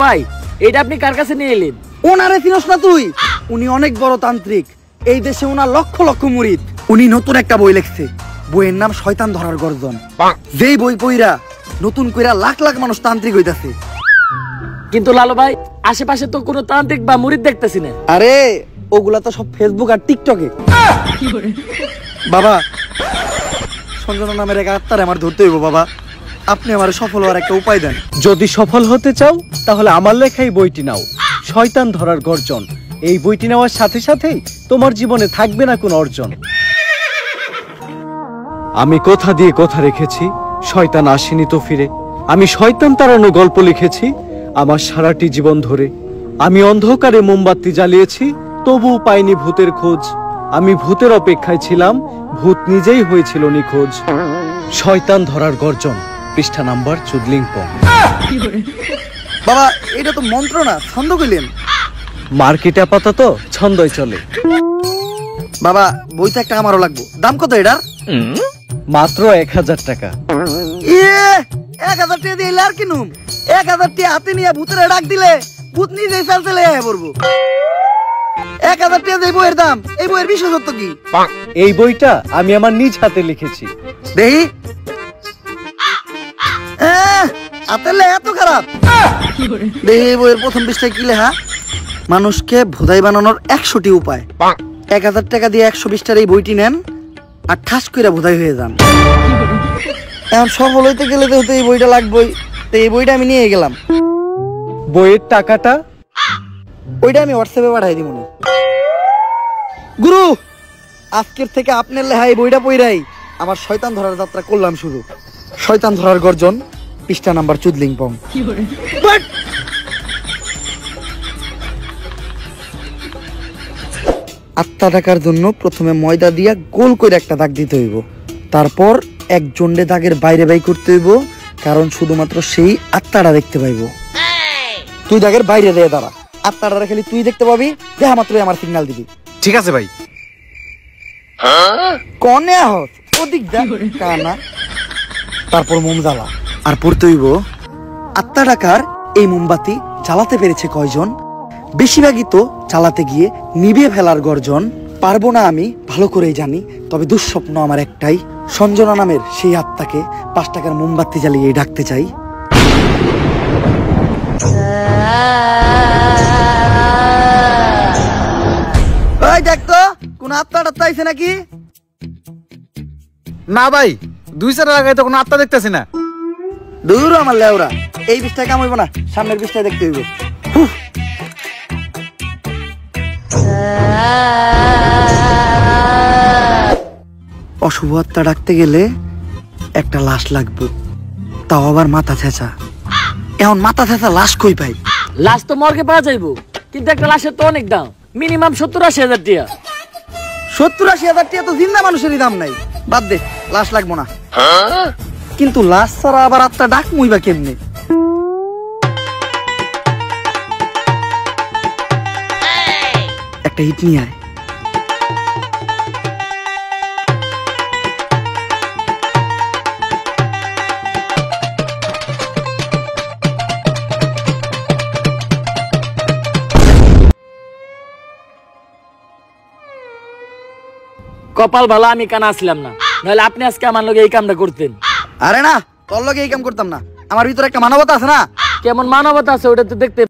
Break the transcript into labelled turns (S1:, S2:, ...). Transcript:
S1: ভাই এটা আপনি কার কাছে নিয়ে এলেন?
S2: ওনারে চিনস না তুই? উনি অনেক বড় তান্ত্রিক, এই দেশে ওনার লক্ষ লক্ষ মুরিদ। উনি নতুন একটা বই লিখছে, বইয়ের নাম শয়তান ধরার গর্জন। যেই বই পইরা নতুন কইরা লাখ লাখ মানুষ তান্ত্রিক হইতাছে।
S1: কিন্তু লালু ভাই আশেপাশে তো কোনো তান্ত্রিক বা মুরিদ দেখতেছি না।
S2: আরে ওগুলা তো সব ফেসবুক আর টিকটকে। বাবা সঞ্জনা নামের এক আত্মারে আমার ধরতে হইব বাবা, আপনি আমার সফল হওয়ার একটা উপায় দেন।
S3: যদি সফল হতে চাও তাহলে আমার লেখাই বইটি নাও, শয়তান ধরার গর্জন। এই বইটি নেওয়ার সাথে সাথেই তোমার জীবনে থাকবে না কোনো অর্জন। আমি কথা দিয়ে কথা রেখেছি, শয়তান আসেনি তো ফিরে। আমি শয়তান তাড়ানো গল্প লিখেছি আমার সারাটি জীবন ধরে। আমি অন্ধকারে মোমবাতি জ্বালিয়েছি, তবুও পাইনি ভূতের খোঁজ। আমি ভূতের অপেক্ষায় ছিলাম, ভূত নিজেই হয়েছিল নিখোঁজ। শয়তান ধরার গর্জন, পৃষ্ঠা নাম্বার চুদলিংপং।
S2: বাবা এটা তো মন্ত্র না, ছন্দ কইলেন।
S3: মার্কেটে আপাতত ছন্দই চলে।
S2: বাবা বইটা একটা আমারও লাগবো, দাম কত এটার?
S3: মাত্র 1000 টাকা।
S2: 1000 টাকা দিয়ে আর কিনুম? 1000 টাকা হাতে নিয়ে ভূতের ডাক দিলে ভূত নিজেই চালতে পড়বো। 1000 টাকা দিয়ে বইয়ের দাম, এই বইয়ের বিশেষত্ব কি?
S3: এই বইটা আমি আমার নিজ হাতে লিখেছি।
S2: দেখি হাতের এত খারাপ। দেখি এই বইয়ের প্রথম পৃষ্ঠায় কি লেখা? মানুষকে ভোদাই বানানোর 100টি উপায়। 1000 টাকা দিয়ে 120 টার এই বইটি নেন আর ঠাস করে ভোদাই হয়ে যান। এখন সফল হইতে গেলে তো এই বইটা লাগবেই, তো এই বইটা আমি নিয়ে গেলাম।
S3: বইয়ের টাকাটা?
S2: ওইটা আমি হোয়াটসঅ্যাপে পাঠাই দিব। গুরু আজকের থেকে আপনার লেখা এই বইটা পইরাই আমার শয়তান ধরার যাত্রা করলাম শুরু। শয়তান ধরার গর্জন, পৃষ্ঠা নাম্বার চুদলিংপং। আত্মা ডাকার জন্য প্রথমে ময়দা দিয়া গোল করে একটা দাগ দিতে হইব, তারপর এক জন্ডে দাগের বাইরে বাই করতে হইব, কারণ শুধুমাত্র সেই আত্মাটা দেখতে পাইব। তুই দাগের বাইরে দিয়ে দাঁড়া, আত্মাটা খালি তুই দেখতে পাবি, দেখা মাত্রই আমার সিগন্যাল দিবি।
S4: ঠিক আছে ভাই।
S2: কনে আহত ওদিক যা কানা। তারপর মোম জ্বালা আর পড়তে হইব, আত্মা ডাকার এই মোমবাতি জ্বালাতে পেরেছে কয়জন? বেশিরভাগই তো চালাতে গিয়ে নিভে ফেলার গর্জন। পারবো না আমি ভালো করেই জানি, তবে দুঃস্বপ্ন আমার একটাই, সঞ্জনা নামের সেই আত্মাকে 5 টাকার মোমবাতি জ্বালিয়ে ডাকতে চাই। ওই দেখ তো কোন আত্মা টাত্মা আইছে নাকি?
S4: না ভাই, 2 লাগাই তো কোনো আত্মা দেখতেছি না।
S2: দূর আমার লেওরা, এই পৃষ্ঠায় কাম হইব না, সামনের পৃষ্ঠায় দেখতে হইব। অশুভ আত্মা ডাকতে গেলে একটা লাশ লাগবে, তাও আবার মাথা ছেঁচা। এখন মাথা ছেঁচা লাশ কই পাই?
S1: লাশ তো মর্গে পাওয়া যাইবো, কিন্তু একটা লাশের তো অনেক দাম, মিনিমাম 70-80 হাজার টাকা।
S2: 70-80 হাজার টাকা তো জিন্দা মানুষেরই দাম নাই, বাদ দে, লাশ লাগবো না। কিন্তু লাশ ছাড়া আবার আত্মা ডাক মুইবা কেমনে? একটা হিট নিয়ে আয়।
S1: কপাল ভালো আমি কানা আসলাম না, নাহলে আপনি আজকে আমার লগে এই কামটা করতেন।
S2: আরে না, তোর লগে এই কাম করতাম না, আমার ভিতরে একটা মানবতা আছে না।
S1: কেমন মানবতা আছে ওটা তো দেখতে